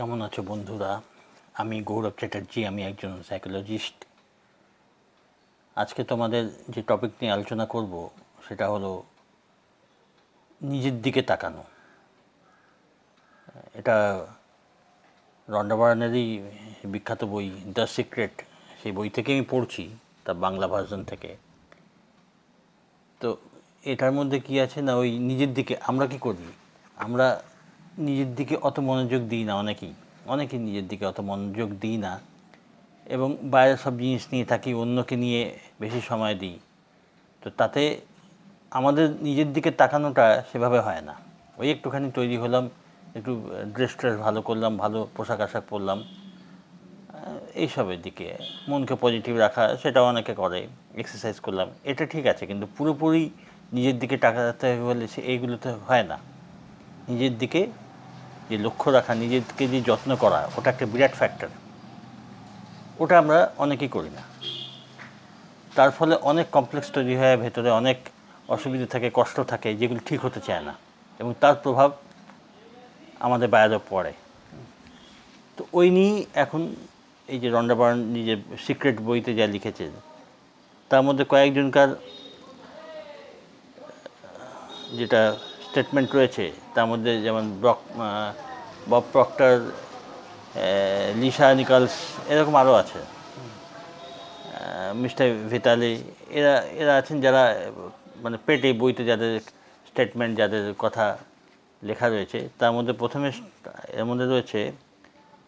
কেমন আছো বন্ধুরা? আমি গৌরব চ্যাটার্জি, আমি একজন সাইকোলজিস্ট। আজকে তোমাদের যে টপিক নিয়ে আলোচনা করব সেটা হলো নিজের দিকে তাকানো। এটা রন্ডা বার্নেরই বিখ্যাত বই দ্য সিক্রেট, সেই বই থেকে আমি পড়ছি, তার বাংলা ভার্সন থেকে। তো এটার মধ্যে কি আছে না, ওই নিজের দিকে আমরা কি করি, আমরা নিজের দিকে অত মনোযোগ দিই না। অনেকেই নিজের দিকে অত মনোযোগ দিই না এবং বাইরের সব জিনিস নিয়ে থাকি, অন্যকে নিয়ে বেশি সময় দিই। তো তাতে আমাদের নিজের দিকে তাকানোটা সেভাবে হয় না। ওই একটুখানি তৈরি হলাম, একটু ড্রেস ভালো করলাম, ভালো পোশাক আশাক পরলাম, এইসবের দিকে মনকে পজিটিভ রাখা, সেটাও অনেকে করে, এক্সারসাইজ করলাম, এটা ঠিক আছে। কিন্তু পুরোপুরি নিজের দিকে তাকাতে হলে এইগুলো তো হয় না। নিজের দিকে যে লক্ষ্য রাখা, নিজেকে যে যত্ন করা, ওটা একটা বিরাট ফ্যাক্টর। ওটা আমরা অনেকেই করি না। তার ফলে অনেক কমপ্লেক্স তৈরি হয়, ভেতরে অনেক অসুবিধা থাকে, কষ্ট থাকে, যেগুলো ঠিক হতে চায় না, এবং তার প্রভাব আমাদের বাইরেও পড়ে। তো ওই নিয়েই এখন এই যে রন্ডা বার্ন নিজের সিক্রেট বইতে যা লিখেছে, তার মধ্যে কয়েকজনকার যেটা স্টেটমেন্ট রয়েছে, তার মধ্যে যেমন বব প্রক্টর, লিসা নিকলস, এরকম আরও আছে, মিস্টার ভিতালি, এরা এরা আছেন যারা মানে পেটে বইতে যাদের স্টেটমেন্ট, যাদের কথা লেখা রয়েছে। তার মধ্যে প্রথমে এর মধ্যে রয়েছে,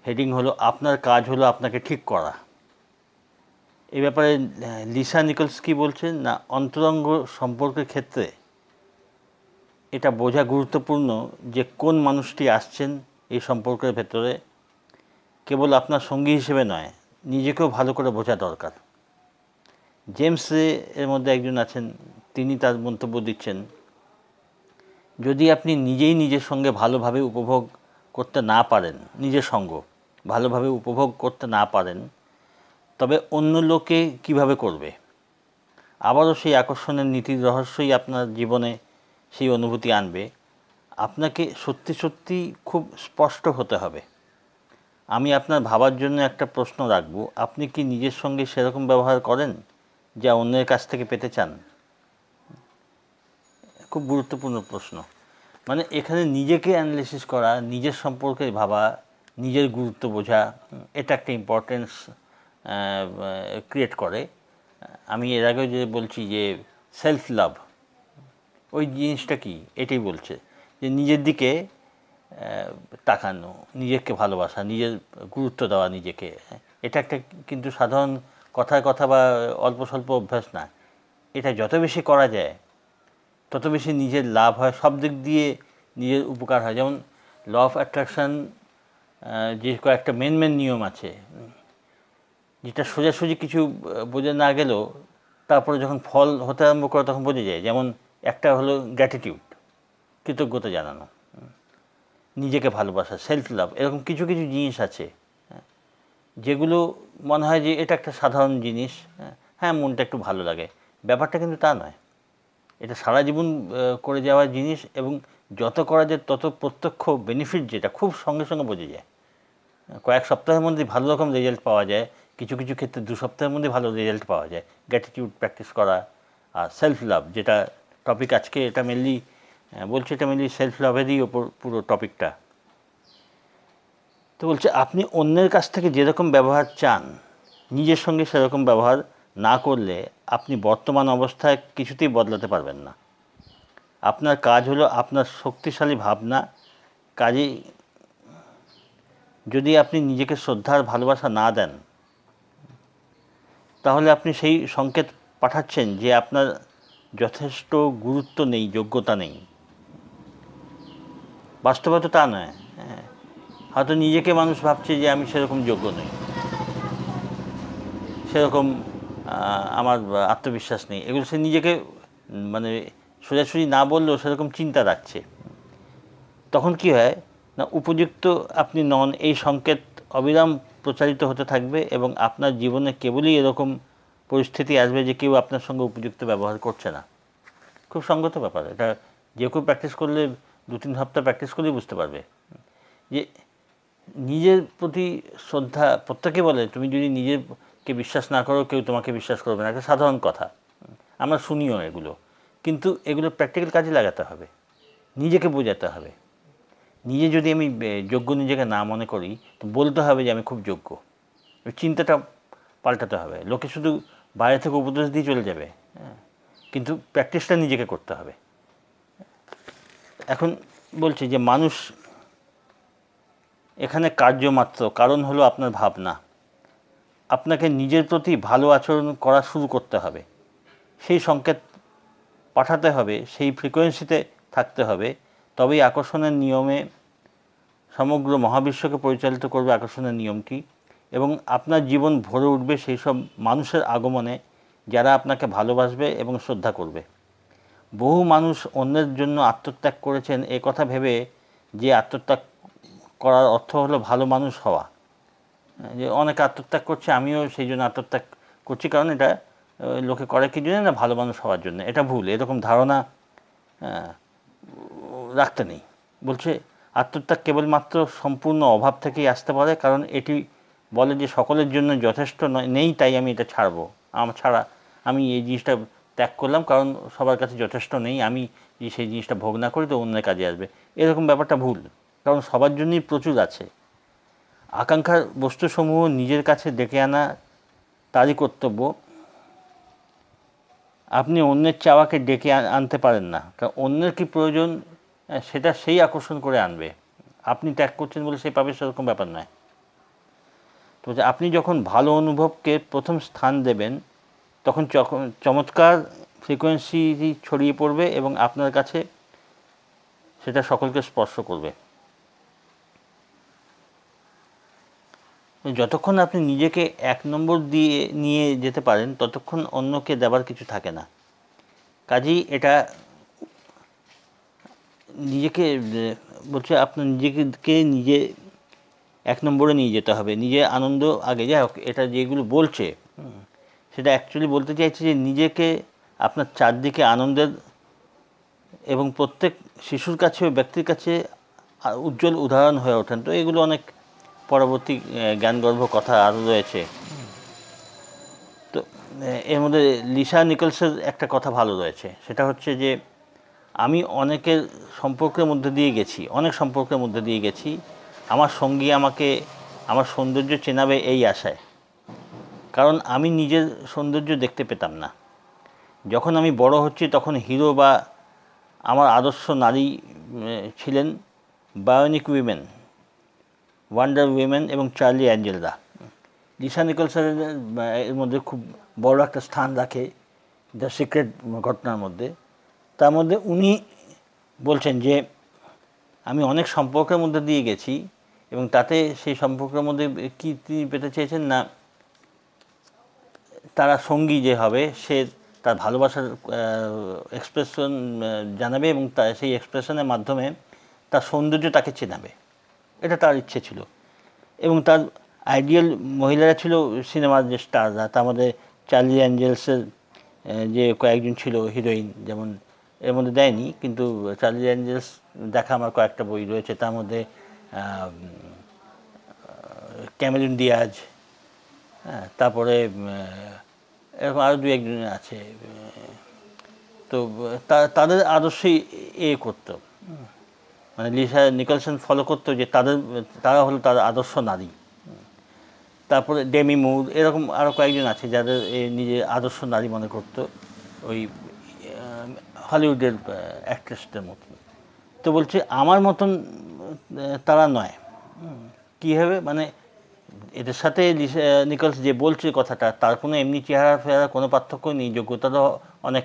হেডিং হলো আপনার কাজ হলো আপনাকে ঠিক করা। এই ব্যাপারে লিসা নিকলস কি বলছেন না, অন্তরঙ্গ সম্পর্কের ক্ষেত্রে এটা বোঝা গুরুত্বপূর্ণ যে কোন মানুষটি আসছেন এই সম্পর্কের ভেতরে, কেবল আপনার সঙ্গী হিসেবে নয়, নিজেকেও ভালো করে বোঝা দরকার। জেমস রে এর মধ্যে একজন আছেন, তিনি তার মন্তব্য দিচ্ছেন, যদি আপনি নিজেই নিজের সঙ্গে ভালোভাবে উপভোগ করতে না পারেন, নিজের সঙ্গ ভালোভাবে উপভোগ করতে না পারেন, তবে অন্য লোকে কিভাবে করবে? আবারও সেই আকর্ষণের নীতির রহস্যই আপনার জীবনে সেই অনুভূতি আনবে। আপনাকে সত্যি সত্যি খুব স্পষ্ট হতে হবে। আমি আপনার ভাবার জন্য একটা প্রশ্ন রাখব, আপনি কি নিজের সঙ্গে সেরকম ব্যবহার করেন যা অন্যের কাছ থেকে পেতে চান? খুব গুরুত্বপূর্ণ প্রশ্ন। মানে এখানে নিজেকে অ্যানালিসিস করা, নিজের সম্পর্কে ভাবা, নিজের গুরুত্ব বোঝা, এটা একটা ইম্পর্টেন্স ক্রিয়েট করে। আমি এর আগেও যে বলছি যে সেলফ লাভ, ওই জিনিসটা কি, এটাই বলছে যে নিজের দিকে তাকানো, নিজেকে ভালোবাসা, নিজের গুরুত্ব দেওয়া নিজেকে। এটা একটা কিন্তু সাধারণ কথায় কথা বা অল্প স্বল্প অভ্যাস না। এটা যত বেশি করা যায় তত বেশি নিজের লাভ হয়, সব দিক দিয়ে নিজের উপকার হয়। যেমন ল অফ অ্যাট্রাকশান, যে কয়েকটা মেন নিয়ম আছে, যেটা সোজাসুজি কিছু বোঝা না গেলেও তারপরে যখন ফল হতে আরম্ভ করে তখন বোঝা যায়। যেমন একটা হলো গ্র্যাটিটিউড, কৃতজ্ঞতা জানানো, নিজেকে ভালোবাসা, সেলফ লাভ, এরকম কিছু কিছু জিনিস আছে যেগুলো মনে হয় যে এটা একটা সাধারণ জিনিস, হ্যাঁ মনটা একটু ভালো লাগে, ব্যাপারটা কিন্তু তা নয়। এটা সারা জীবন করে যাওয়ার জিনিস, এবং যত করা যায় তত প্রত্যক্ষ বেনিফিট যেটা খুব সঙ্গে সঙ্গে বোঝা যায়। কয়েক সপ্তাহের মধ্যে ভালো রকম রেজাল্ট পাওয়া যায়, কিছু কিছু ক্ষেত্রে 2 সপ্তাহের মধ্যে ভালো রেজাল্ট পাওয়া যায়। গ্র্যাটিটিউড প্র্যাকটিস করা আর সেলফ লাভ, যেটা টপিক আজকে, এটা মেনলি বলছে, এটা মেনলি সেলফ লাভেরই ওপর পুরো টপিকটা। তো বলছে আপনি অন্যের কাছ থেকে যেরকম ব্যবহার চান, নিজের সঙ্গে সেরকম ব্যবহার না করলে আপনি বর্তমান অবস্থায় কিছুতেই বদলাতে পারবেন না। আপনার কাজ হলো আপনার শক্তিশালী ভাবনা। কাজেই যদি আপনি নিজেকে শ্রদ্ধা আর ভালোবাসা না দেন, তাহলে আপনি সেই সংকেত পাঠাচ্ছেন যে আপনার যথেষ্ট গুরুত্ব নেই, যোগ্যতা নেই। বাস্তবতা তা নয়। হয়তো নিজেকে মানুষ ভাবছে যে আমি সেরকম যোগ্য নই, সেরকম আমার আত্মবিশ্বাস নেই, এগুলো সে নিজেকে মানে সোজাসুজি না বললেও সেরকম চিন্তা রাখছে। তখন কি হয় না, উপযুক্ত আপনি নন এই সংকেত অবিরাম প্রচারিত হতে থাকবে, এবং আপনার জীবনে কেবলই এরকম পরিস্থিতি আসবে যে কেউ আপনার সঙ্গে উপযুক্ত ব্যবহার করছে না। খুব সঙ্গত ব্যাপার। এটা যে কেউ প্র্যাকটিস করলে, 2-3 সপ্তাহ প্র্যাকটিস করলেই বুঝতে পারবে যে নিজের প্রতি শ্রদ্ধা, প্রত্যেকে বলে তুমি যদি নিজেকে বিশ্বাস না করো কেউ তোমাকে বিশ্বাস করবে না, একটা সাধারণ কথা, আমরা শুনিও এগুলো, কিন্তু এগুলো প্র্যাকটিক্যাল কাজে লাগাতে হবে, নিজেকে বোঝাতে হবে। নিজে যদি আমি যোগ্য নিজেকে না মনে করি, তো বলতে হবে যে আমি খুব যোগ্য। চিন্তাটা পাল্টাতে হবে। লোকে শুধু বাইরে থেকে উপদেশ দিয়ে চলে যাবে, হ্যাঁ, কিন্তু প্র্যাকটিসটা নিজেকে করতে হবে। এখন বলছি যে মানুষ এখানে কার্য মাত্র, কারণ হলো আপনার ভাবনা। আপনাকে নিজের প্রতি ভালো আচরণ করা শুরু করতে হবে, সেই সংকেত পাঠাতে হবে, সেই ফ্রিকোয়েন্সিতে থাকতে হবে, তবেই আকর্ষণের নিয়মে সমগ্র মহাবিশ্বকে পরিচালিত করবে আকর্ষণের নিয়মটি, এবং আপনার জীবন ভরে উঠবে সেই সব মানুষের আগমনে যারা আপনাকে ভালোবাসবে এবং শ্রদ্ধা করবে। বহু মানুষ অন্যের জন্য আত্মত্যাগ করেছেন এ কথা ভেবে যে আত্মত্যাগ করার অর্থ হলো ভালো মানুষ হওয়া, যে অনেকে আত্মত্যাগ করছে আমিও সেই জন্য আত্মত্যাগ করছি, কারণ এটা লোকে করে কি জন্য না, ভালো মানুষ হওয়ার জন্য। এটা ভুল, এরকম ধারণা রাখতে নেই। বলছে আত্মত্যাগ কেবলমাত্র সম্পূর্ণ অভাব থেকেই আসতে পারে, কারণ এটি বলে যে সকলের জন্য যথেষ্ট নেই, তাই আমি এটা ছাড়বো, আমার ছাড়া আমি এই জিনিসটা ত্যাগ করলাম কারণ সবার কাছে যথেষ্ট নেই, আমি সেই জিনিসটা ভোগ না করি তো অন্যের কাজে আসবে, এরকম ব্যাপারটা ভুল। কারণ সবার জন্যই প্রচুর আছে। আকাঙ্ক্ষার বস্তুসমূহ নিজের কাছে ডেকে আনা তারই কর্তব্য। আপনি অন্যের চাওয়াকে ডেকে আনতে পারেন না, কারণ অন্যের কী প্রয়োজন সেটা সেই আকর্ষণ করে আনবে। আপনি ত্যাগ করছেন বলে সে পাবে সেরকম ব্যাপার নয়। তো আপনি যখন ভালো অনুভবকে প্রথম স্থান দেবেন, তখন চমৎকার ফ্রিকোয়েন্সি ছড়িয়ে পড়বে এবং আপনার কাছে সেটা সকলকে স্পর্শ করবে। যতক্ষণ আপনি নিজেকে 1 নম্বর দিয়ে নিয়ে যেতে পারেন, ততক্ষণ অন্যকে দেবার কিছু থাকে না। কাজেই এটা নিজেকে বলছে আপনার নিজেকে নিজে 1 নম্বরে নিয়ে যেতে হবে। নিজে আনন্দ আগে, যাই হোক, এটা যেগুলো বলছে সেটা অ্যাকচুয়ালি বলতে চাইছে যে নিজেকে আপনার চারদিকে আনন্দের এবং প্রত্যেক শিশুর কাছে ও ব্যক্তির কাছে উজ্জ্বল উদাহরণ হয়ে ওঠেন। তো এগুলো অনেক পরবর্তী জ্ঞানগর্ভ কথা আরও রয়েছে। তো এর মধ্যে লিসা নিকলসের একটা কথা ভালো রয়েছে, সেটা হচ্ছে যে আমি অনেকের সম্পর্কের মধ্যে দিয়ে গেছি, অনেক সম্পর্কের মধ্যে দিয়ে গেছি, আমার সঙ্গী আমাকে আমার সৌন্দর্য চেনাবে এই আশায়, কারণ আমি নিজের সৌন্দর্য দেখতে পেতাম না। যখন আমি বড় হচ্ছি তখন হিরো বা আমার আদর্শ নারী ছিলেন বায়োনিক উইমেন, ওয়ান্ডার উইমেন এবং চার্লি অ্যাঞ্জেলরা। লিসা নিকলসের এর মধ্যে খুব বড় একটা স্থান রাখে দ্য সিক্রেট ঘটনার মধ্যে। তার মধ্যে উনি বলছেন যে আমি অনেক সম্পর্কের মধ্যে দিয়ে গেছি এবং তাতে সেই সম্পর্কের মধ্যে কী তিনি পেতে চেয়েছেন না, তারা সঙ্গী যে হবে সে তার ভালোবাসার এক্সপ্রেশন জানাবে এবং সেই এক্সপ্রেশনের মাধ্যমে তার সৌন্দর্য তাকে চেনাবে, এটা তার ইচ্ছে ছিল। এবং তার আইডিয়াল মহিলারা ছিল সিনেমার যে স্টাররা, তার মধ্যে চার্লি অ্যাঞ্জেলসের যে কয়েকজন ছিল হিরোইন, যেমন এর মধ্যে দেয়নি, কিন্তু চার্লি অ্যাঞ্জেলস দেখা আমার কয়েকটা বই রয়েছে, তার মধ্যে ক্যামেরন ডিয়াজ, হ্যাঁ, তারপরে এরকম আরও 2-1 জন আছে। তো তাদের আদর্শই করতো, মানে লিসা নিকলসন ফলো করতো যে তারা হলো তার আদর্শ নারী। তারপরে ডেমি মুর, এরকম আরও কয়েকজন আছে যাদের নিজের আদর্শ নারী মনে করতো, ওই হলিউডের অ্যাক্ট্রেসদের মতন। তো বলছে আমার মতন তারা নয়। কীভাবে, মানে এদের সাথে লিসা নিকলস যে বলছে কথাটা, তার কোনো এমনি চেহারা ফেহারা কোনো পার্থক্য নেই, যোগ্যতারও অনেক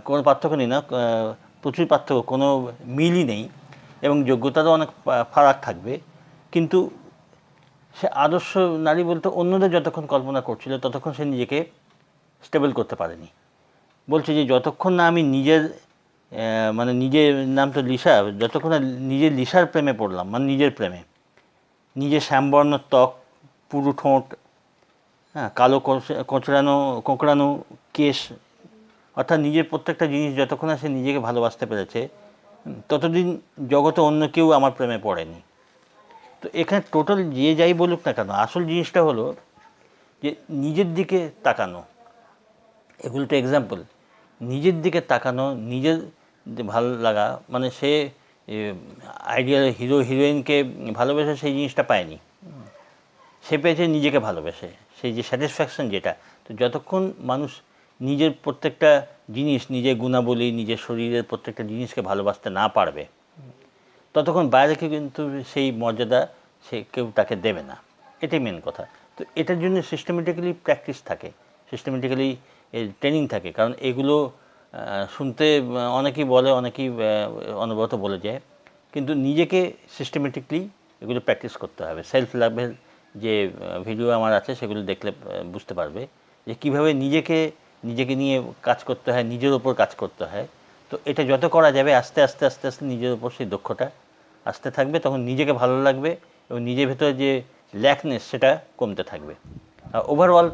কোনো পার্থক্য নেই, না প্রচুর পার্থক্য, কোনো মিলই নেই, এবং যোগ্যতারও অনেক ফারাক থাকবে, কিন্তু সে আদর্শ নারী বলতে অন্যদের যতক্ষণ কল্পনা করছিল ততক্ষণ সে নিজেকে স্টেবল করতে পারেনি। বলছে যে যতক্ষণ না আমি নিজের মানে নিজের নাম তো লিসা, যতক্ষণ না নিজের লিসার প্রেমে পড়লাম, মানে নিজের প্রেমে, নিজের শ্যামবর্ণ ত্বক, পুরু ঠোঁট, হ্যাঁ, কালো কোঁকড়ানো কেশ, অর্থাৎ নিজের প্রত্যেকটা জিনিস যতক্ষণ না সে নিজেকে ভালোবাসতে পেরেছে, ততদিন জগতে অন্য কেউ আমার প্রেমে পড়েনি। তো এখানে টোটাল যে যাই বলুক না কেন, আসল জিনিসটা হলো যে নিজের দিকে তাকানো। এগুলো তো এক্সাম্পল। নিজের দিকে তাকানো, নিজের ভালো লাগা, মানে সে আইডিয়াল হিরো হিরোইনকে ভালোবেসে সেই জিনিসটা পায়নি, সে পেয়েছে নিজেকে ভালোবেসে, সেই যে স্যাটিসফ্যাকশন যেটা। তো যতক্ষণ মানুষ নিজের প্রত্যেকটা জিনিস, নিজের গুণাবলী, নিজের শরীরের প্রত্যেকটা জিনিসকে ভালোবাসতে না পারবে, ততক্ষণ বাইরে কিন্তু সেই মর্যাদা সে কেউ তাকে দেবে না। এটাই মেন কথা। তো এটার জন্য সিস্টেমেটিক্যালি প্র্যাকটিস থাকে, সিস্টেমেটিক্যালি ট্রেনিং থাকে। কারণ এগুলো শুনতে অনেকেই বলে, অনেকেই অনবরত বলে যায়, কিন্তু নিজেকে সিস্টেমেটিকলি এগুলো প্র্যাকটিস করতে হবে। সেলফ লাভের যে ভিডিও আমার আছে সেগুলো দেখলে বুঝতে পারবে যে কীভাবে নিজেকে নিয়ে কাজ করতে হয়, নিজের ওপর কাজ করতে হয়। তো এটা যত করা যাবে আস্তে আস্তে আস্তে আস্তে নিজের ওপর সেই দক্ষতা আসতে থাকবে, তখন নিজেকে ভালো লাগবে এবং নিজের ভেতরে যে ল্যাকনেস সেটা কমতে থাকবে। আর ওভারঅল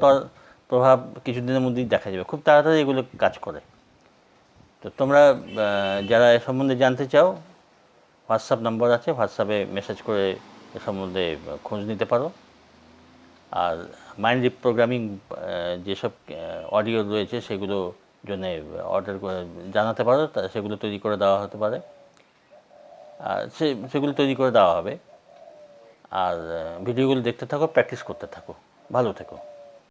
প্রভাব কিছুদিনের মধ্যেই দেখা যাবে, খুব তাড়াতাড়ি এগুলো কাজ করে। তো তোমরা যারা এ সম্বন্ধে জানতে চাও, হোয়াটসঅ্যাপ নম্বর আছে, হোয়াটসঅ্যাপে মেসেজ করে এ সম্বন্ধে খোঁজ নিতে পারো। আর মাইন্ড রিপ্রোগ্রামিং যেসব অডিও রয়েছে সেগুলো জন্য অর্ডার করে জানাতে পারো, সেগুলো তৈরি করে দেওয়া হতে পারে, আর সেগুলো তৈরি করে দেওয়া হবে। আর ভিডিওগুলো দেখতে থাকো, প্র্যাকটিস করতে থাকো। ভালো থেকো।